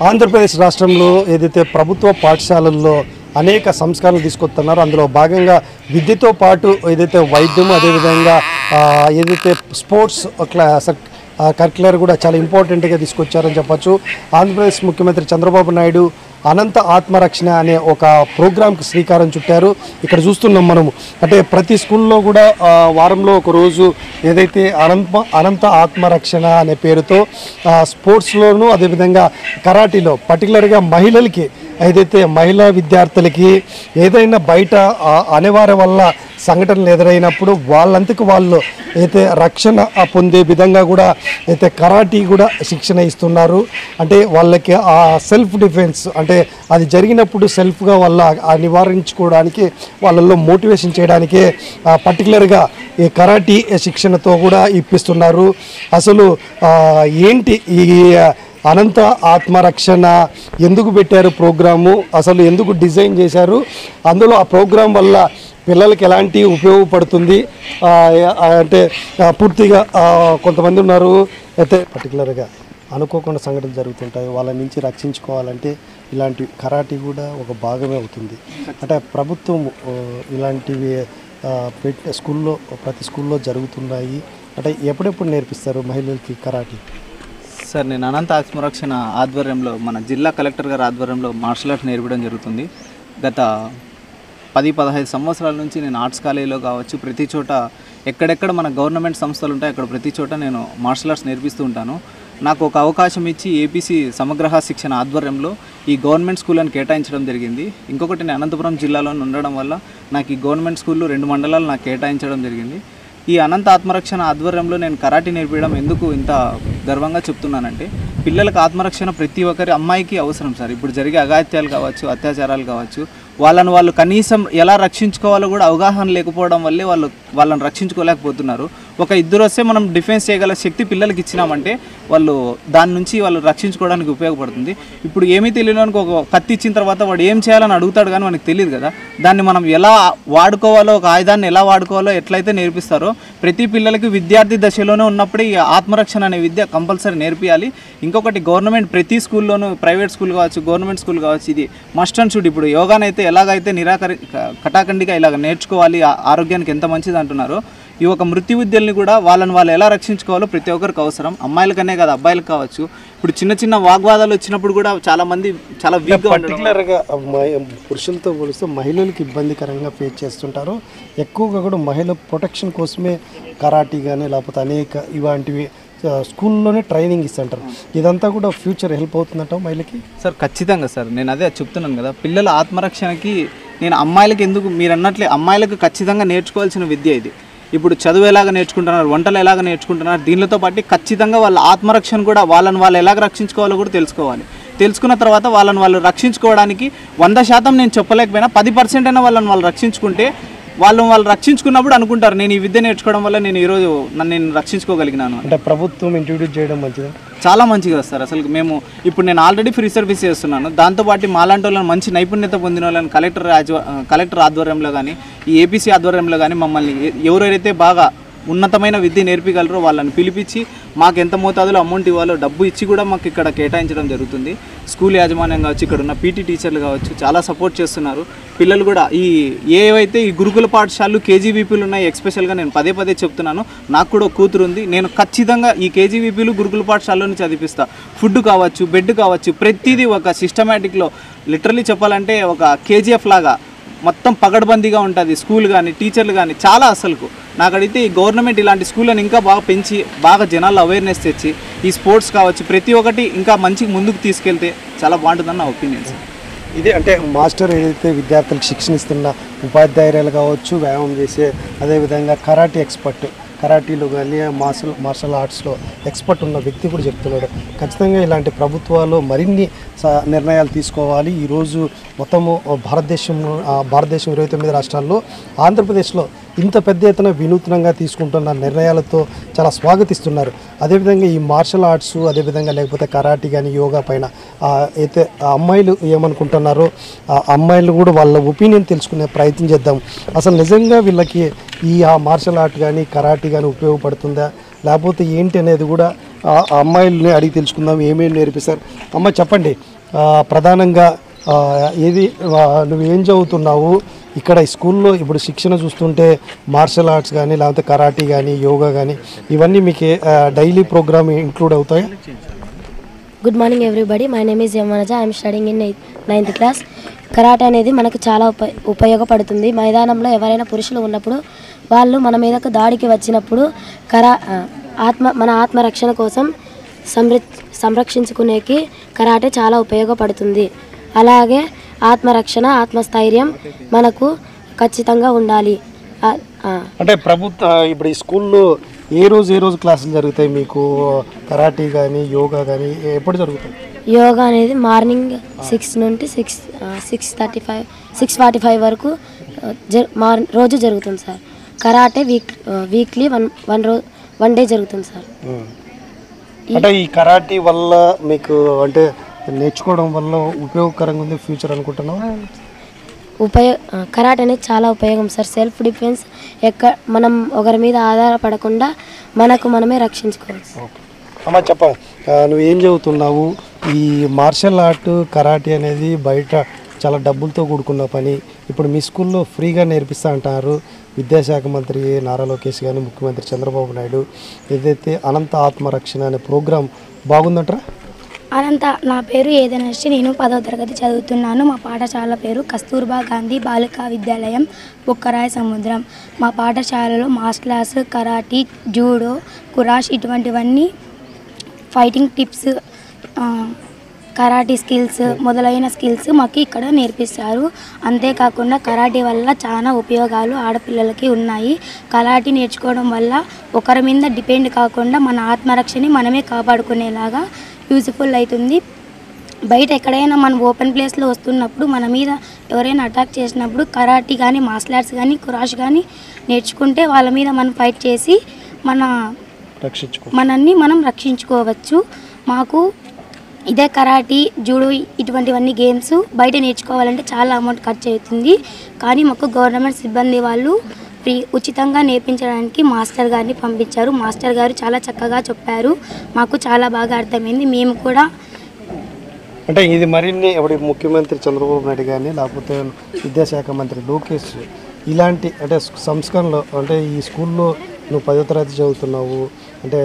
ఆంధ్రప్రదేశ్ రాష్ట్రంలో ఏదైతే ప్రభుత్వ పాఠశాలల్లో అనేక సంస్కరణలు తీసుకొస్తున్నారో అందులో భాగంగా విద్యతో పాటు ఏదైతే వైద్యం అదేవిధంగా ఏదైతే స్పోర్ట్స్ కరిక్యులర్ కూడా చాలా ఇంపార్టెంట్గా తీసుకొచ్చారని చెప్పచ్చు. ఆంధ్రప్రదేశ్ ముఖ్యమంత్రి చంద్రబాబు నాయుడు అనంత ఆత్మరక్షణ అనే ఒక ప్రోగ్రాంకి శ్రీకారం చుట్టారు. ఇక్కడ చూస్తున్నాం మనము, అంటే ప్రతి స్కూల్లో కూడా వారంలో ఒక రోజు ఏదైతే అనంత ఆత్మరక్షణ అనే పేరుతో స్పోర్ట్స్లోనూ అదేవిధంగా కరాటీలో పర్టికులర్గా మహిళలకి ఏదైతే మహిళా విద్యార్థులకి ఏదైనా బయట అనివార్య వల్ల సంఘటనలు ఎదురైనప్పుడు వాళ్ళంతకు వాళ్ళు అయితే రక్షణ పొందే విధంగా కూడా అయితే కరాటీ కూడా శిక్షణ ఇస్తున్నారు. అంటే వాళ్ళకి ఆ సెల్ఫ్ డిఫెన్స్ అంటే అది జరిగినప్పుడు సెల్ఫ్గా వాళ్ళ నివారించుకోవడానికి వాళ్ళల్లో మోటివేషన్ చేయడానికే పర్టికులర్గా ఈ కరాటీ శిక్షణతో కూడా ఇప్పిస్తున్నారు. అసలు ఏంటి ఈ అనంత ఆత్మరక్షణ ఎందుకు పెట్టారు ప్రోగ్రాము, అసలు ఎందుకు డిజైన్ చేశారు, అందులో ఆ ప్రోగ్రాం వల్ల పిల్లలకి ఎలాంటి ఉపయోగపడుతుంది అంటే పూర్తిగా కొంతమంది ఉన్నారు అయితే పర్టికులర్గా అనుకోకుండా సంఘటనలు జరుగుతుంటాయి, వాళ్ళ నుంచి రక్షించుకోవాలంటే ఇలాంటి కరాటీ కూడా ఒక భాగమే అవుతుంది. అంటే ప్రభుత్వం ఇలాంటివి స్కూల్లో ప్రతి స్కూల్లో జరుగుతున్నాయి. అంటే ఎప్పుడెప్పుడు నేర్పిస్తారు మహిళలకి కరాటీ? సార్, నేను అనంత ఆత్మరక్షణ ఆధ్వర్యంలో మన జిల్లా కలెక్టర్ గారి ఆధ్వర్యంలో మార్షల్ ఆర్ట్స్ నేర్పడం జరుగుతుంది. గత 10-15 సంవత్సరాల నుంచి నేను ఆర్ట్స్ కాలేజీలో కావచ్చు, ప్రతి చోట ఎక్కడెక్కడ మన గవర్నమెంట్ సంస్థలు ఉంటాయి అక్కడ ప్రతి చోట నేను మార్షల్ ఆర్ట్స్ నేర్పిస్తూ ఉంటాను. నాకు ఒక అవకాశం ఇచ్చి ఏపీసీ సమగ్రహ శిక్షణ ఆధ్వర్యంలో ఈ గవర్నమెంట్ స్కూళ్ళని కేటాయించడం జరిగింది. ఇంకొకటి నేను అనంతపురం జిల్లాలో ఉండడం వల్ల నాకు ఈ గవర్నమెంట్ స్కూళ్ళు 2 మండలాలు నాకు కేటాయించడం జరిగింది. ఈ అనంత ఆత్మరక్షణ ఆధ్వర్యంలో నేను కరాటీ నేర్పించడం ఎందుకు ఇంత గర్వంగా చెప్తున్నానంటే, పిల్లలకు ఆత్మరక్షణ ప్రతి ఒక్కరి అమ్మాయికి అవసరం సార్. ఇప్పుడు జరిగే అఘాయిత్యాలు కావచ్చు, అత్యాచారాలు కావచ్చు, వాళ్ళు కనీసం ఎలా రక్షించుకోవాలో కూడా అవగాహన లేకపోవడం వల్లే వాళ్ళని రక్షించుకోలేకపోతున్నారు. ఒక ఇద్దరు వస్తే మనం డిఫెన్స్ చేయగల శక్తి పిల్లలకి ఇచ్చినామంటే దాని నుంచి వాళ్ళు రక్షించుకోవడానికి ఉపయోగపడుతుంది. ఇప్పుడు ఏమీ తెలియడానికి ఒక కత్తి ఇచ్చిన తర్వాత వాడు ఏం చేయాలని అడుగుతాడు కానీ మనకు తెలియదు కదా. దాన్ని మనం ఎలా వాడుకోవాలో, ఒక ఆయుధాన్ని ఎలా వాడుకోవాలో ఎట్లయితే నేర్పిస్తారో ప్రతి పిల్లలకి విద్యార్థి దశలోనే ఉన్నప్పుడే ఈ ఆత్మరక్షణ అనే విద్య కంపల్సరీ నేర్పియాలి. ఇంకొకటి గవర్నమెంట్ ప్రతి స్కూల్లోనూ, ప్రైవేట్ స్కూల్ కావచ్చు, గవర్నమెంట్ స్కూల్ కావచ్చు, ఇది మస్ట్ అండ్ షుడ్. ఇప్పుడు యోగానైతే ఎలాగైతే కటాఖండిగా ఇలాగ నేర్చుకోవాలి, ఆరోగ్యానికి ఎంత మంచిది అంటున్నారో, ఈ ఒక మృత్యు విద్యల్ని కూడా వాళ్ళు ఎలా రక్షించుకోవాలో ప్రతి ఒక్కరికి అవసరం. అమ్మాయిలకనే కాదు, అబ్బాయిలకు కావచ్చు. ఇప్పుడు చిన్న చిన్న వాగ్వాదాలు వచ్చినప్పుడు కూడా చాలా మంది చాలా వీక్గా పర్టికులర్గా పురుషులతో పోలిస్తే మహిళలకు ఇబ్బందికరంగా ఫేస్ చేస్తుంటారు. ఎక్కువగా కూడా మహిళల ప్రొటెక్షన్ కోసమే కరాటీ కానీ లేకపోతే అనేక ఇలాంటివి స్కూల్లోనే ట్రైనింగ్ ఇస్తుంటారు. ఇదంతా కూడా ఫ్యూచర్ హెల్ప్ అవుతుందంట మహిళకి? సార్ ఖచ్చితంగా సార్, నేను అదే చెప్తున్నాను కదా, పిల్లల ఆత్మరక్షణకి నేను అమ్మాయిలకి ఎందుకు మీరు అన్నట్లే అమ్మాయిలకు ఖచ్చితంగా నేర్చుకోవాల్సిన విద్య ఇది. ఇప్పుడు చదువు ఎలాగ నేర్చుకుంటున్నారు, వంటలు ఎలాగ నేర్చుకుంటున్నారు, దీనితో పాటు ఖచ్చితంగా వాళ్ళ ఆత్మరక్షణ కూడా వాళ్ళు ఎలాగ రక్షించుకోవాలో కూడా తెలుసుకోవాలి. తెలుసుకున్న తర్వాత వాళ్ళు రక్షించుకోవడానికి 100% నేను చెప్పలేకపోయినా 10% అయినా వాళ్ళు రక్షించుకుంటే వాళ్ళు రక్షించుకున్నప్పుడు అనుకుంటారు, నేను ఈ విద్య నేర్చుకోవడం వల్ల నేను ఈరోజు నేను రక్షించుకోగలిగినాను. అంటే ప్రభుత్వం ఇంట్రడ్యూస్ చేయడం మంచిది, చాలా మంచిగా వస్తారు. అసలు ఇప్పుడు నేను ఆల్రెడీ ఫ్రీ సర్వీస్ చేస్తున్నాను. దాంతోపాటు మాలాంటి వాళ్ళని మంచి నైపుణ్యత పొందిన వాళ్ళని కలెక్టర్ ఆధ్వర్యంలో కానీ, ఈ ఏపీసీ ఆధ్వర్యంలో కానీ మమ్మల్ని ఎవరైతే బాగా ఉన్నతమైన విద్య నేర్పగలరో వాళ్ళని పిలిపించి మాకు ఎంత మోతాదులో అమౌంట్ ఇవ్వాలో డబ్బు ఇచ్చి కూడా మాకు ఇక్కడ కేటాయించడం జరుగుతుంది. స్కూల్ యాజమాన్యం కావచ్చు, ఇక్కడ ఉన్న పీటీ టీచర్లు కావచ్చు చాలా సపోర్ట్ చేస్తున్నారు. పిల్లలు కూడా ఏవైతే ఈ గురుకుల పాఠశాలలు కేజీవీపీలు ఉన్నాయి, ఎక్స్పెషల్గా నేను పదే చెప్తున్నాను, నాకు కూడా కూతురు ఉంది. నేను ఖచ్చితంగా ఈ కేజీవీపీలు గురుకుల పాఠశాలని చదివిస్తా. ఫుడ్ కావచ్చు, బెడ్ కావచ్చు, ప్రతిదీ ఒక సిస్టమేటిక్లో లిటరలీ చెప్పాలంటే ఒక కేజీఎఫ్ లాగా మొత్తం పగడ్బందీగా ఉంటుంది. స్కూల్ కానీ, టీచర్లు కానీ చాలా అసలుకు నాకు అడిగితే ఈ గవర్నమెంట్ ఇలాంటి స్కూళ్ళని ఇంకా బాగా పెంచి బాగా జనాల్లో అవేర్నెస్ తెచ్చి ఈ స్పోర్ట్స్ కావచ్చు ప్రతి ఒక్కటి ఇంకా మంచిగా ముందుకు తీసుకెళ్తే చాలా బాగుంటుందని నా ఒపీనియన్ సార్. ఇది అంటే మాస్టర్ ఏదైతే విద్యార్థులకు శిక్షణ ఇస్తున్న ఉపాధ్యాయులు కావచ్చు, వ్యాయామం చేసే అదేవిధంగా కరాటీ ఎక్స్పర్ట్, కరాటీలో కానీ మార్షల్ ఆర్ట్స్లో ఎక్స్పర్ట్ ఉన్న వ్యక్తి కూడా చెప్తున్నాడు. ఖచ్చితంగా ఇలాంటి ప్రభుత్వాలు మరిన్ని నిర్ణయాలు తీసుకోవాలి. ఈరోజు మొత్తము భారతదేశం 29 రాష్ట్రాల్లో ఆంధ్రప్రదేశ్లో ఇంత పెద్ద ఎత్తున వినూత్నంగా తీసుకుంటున్న నిర్ణయాలతో చాలా స్వాగతిస్తున్నారు. అదేవిధంగా ఈ మార్షల్ ఆర్ట్స్ అదేవిధంగా లేకపోతే కరాటీ కానీ యోగా పైన అయితే అమ్మాయిలు ఏమనుకుంటున్నారో ఆ అమ్మాయిలు కూడా వాళ్ళ ఒపీనియన్ తెలుసుకునే ప్రయత్నం చేద్దాం. అసలు నిజంగా వీళ్ళకి ఈ మార్షల్ ఆర్ట్ కానీ కరాటీ కానీ ఉపయోగపడుతుందా లేకపోతే ఏంటి అనేది కూడా ఆ అమ్మాయిల్ని అడిగి తెలుసుకుందాం. ఏమేమి నేర్పిస్తారు అమ్మ చెప్పండి. ప్రధానంగా ఏది నువ్వు ఏం చదువుతున్నావు ఇక్కడ ఈ స్కూల్లో ఇప్పుడు శిక్షణ చూస్తుంటే మార్షల్ ఆర్ట్స్ కానీ లేకపోతే కరాటీ కానీ యోగా కానీ ఇవన్నీ మీకు డైలీ ప్రోగ్రామ్ ఇంక్లూడ్ అవుతాయి? Good morning everybody, my name is Yamanaja. I'm studying in 9th class. Karate అనేది మనకు చాలా ఉపయోగపడుతుంది. మైదానంలో ఎవరైనా పురుషులు ఉన్నప్పుడు వాళ్ళు మన మీదకు దాడికి వచ్చినప్పుడు మన ఆత్మరక్షణ కోసం సంరక్షించుకునేకి కరాటే చాలా ఉపయోగపడుతుంది. అలాగే ఆత్మరక్షణ, ఆత్మస్థైర్యం మనకు ఖచ్చితంగా ఉండాలి. అంటే ప్రభుత్వ ఇప్పుడు ఈ స్కూల్లో ఏ రోజు క్లాసులు జరుగుతాయి మీకు? కరాటీ కానీ యోగా కానీ ఎప్పుడు జరుగుతాయి? యోగా అనేది మార్నింగ్ 6 నుండి 6:45 వరకు రోజు జరుగుతుంది sir. Karate weekly one day జరుగుతుంది సార్. అంటే ఈ కరాటీ వల్ల మీకు అంటే నేర్చుకోవడం వల్ల ఉపయోగకరంగా ఉంది ఫ్యూచర్ అనుకుంటున్నాం. కరాటే అనేది చాలా ఉపయోగం సార్. సెల్ఫ్ డిఫెన్స్, మనం ఒకరి మీద ఆధారపడకుండా మనమే రక్షించుకోవచ్చు. అమ్మ చెప్ప, నువ్వు ఏం చదువుతున్నావు? ఈ మార్షల్ ఆర్ట్ కరాటే అనేది బయట చాలా డబ్బులతో కూడుకున్న పని. ఇప్పుడు మీ స్కూల్లో ఫ్రీగా నేర్పిస్తా అంటారు. విద్యాశాఖ మంత్రి నారా లోకేష్ కానీ ముఖ్యమంత్రి చంద్రబాబు నాయుడు ఏదైతే అనంత ఆత్మరక్షణ అనే ప్రోగ్రాం బాగుందంటారా? నా పేరు ఏదనశ్రీ. నేను 10వ తరగతి చదువుతున్నాను. మా పాఠశాల పేరు కస్తూర్బా గాంధీ బాలికా విద్యాలయం, బుక్కరాయ సముద్రం. మా పాఠశాలలో martial arts, karate, judo, kurash ఇటువంటివన్నీ ఫైటింగ్ టిప్స్, కరాటీ స్కిల్స్ మొదలైన స్కిల్స్ మాకు ఇక్కడ నేర్పిస్తారు. అంతేకాకుండా కరాటీ వల్ల చాలా ఉపయోగాలు ఆడపిల్లలకి ఉన్నాయి. కరాటీ నేర్చుకోవడం వల్ల ఒకరి మీద డిపెండ్ కాకుండా మన ఆత్మరక్షణని మనమే కాపాడుకునేలాగా యూజ్ఫుల్ అవుతుంది. బయట ఎక్కడైనా మనం ఓపెన్ ప్లేస్లో వస్తున్నప్పుడు మన మీద ఎవరైనా అటాక్ చేసినప్పుడు కరాటీ కానీ మార్షల్ ఆర్ట్స్ కానీ కురాష్ కానీ నేర్చుకుంటే వాళ్ళ మీద మనం ఫైట్ చేసి మనల్ని మనం రక్షించుకోవచ్చు. మాకు ఇదే కరాటీ, జూడో ఇటువంటివన్నీ గేమ్స్ బయట నేర్చుకోవాలంటే చాలా అమౌంట్ ఖర్చు అవుతుంది. కానీ మాకు గవర్నమెంట్ సిబ్బంది వాళ్ళు ఉచితంగా నేర్పించడానికి మాస్టర్ గారిని పంపించారు. మాస్టర్ గారు చాలా చక్కగా చెప్పారు. మాకు చాలా బాగా అర్థమైంది. మేము కూడా అంటే ఇది మరిన్ని ఇప్పుడు ముఖ్యమంత్రి చంద్రబాబు నాయుడు కానీ లేకపోతే విద్యాశాఖ మంత్రి లోకేష్ ఇలాంటి అంటే సంస్కరణలు అంటే ఈ స్కూల్లో నువ్వు 10వ తరగతి చదువుతున్నావు అంటే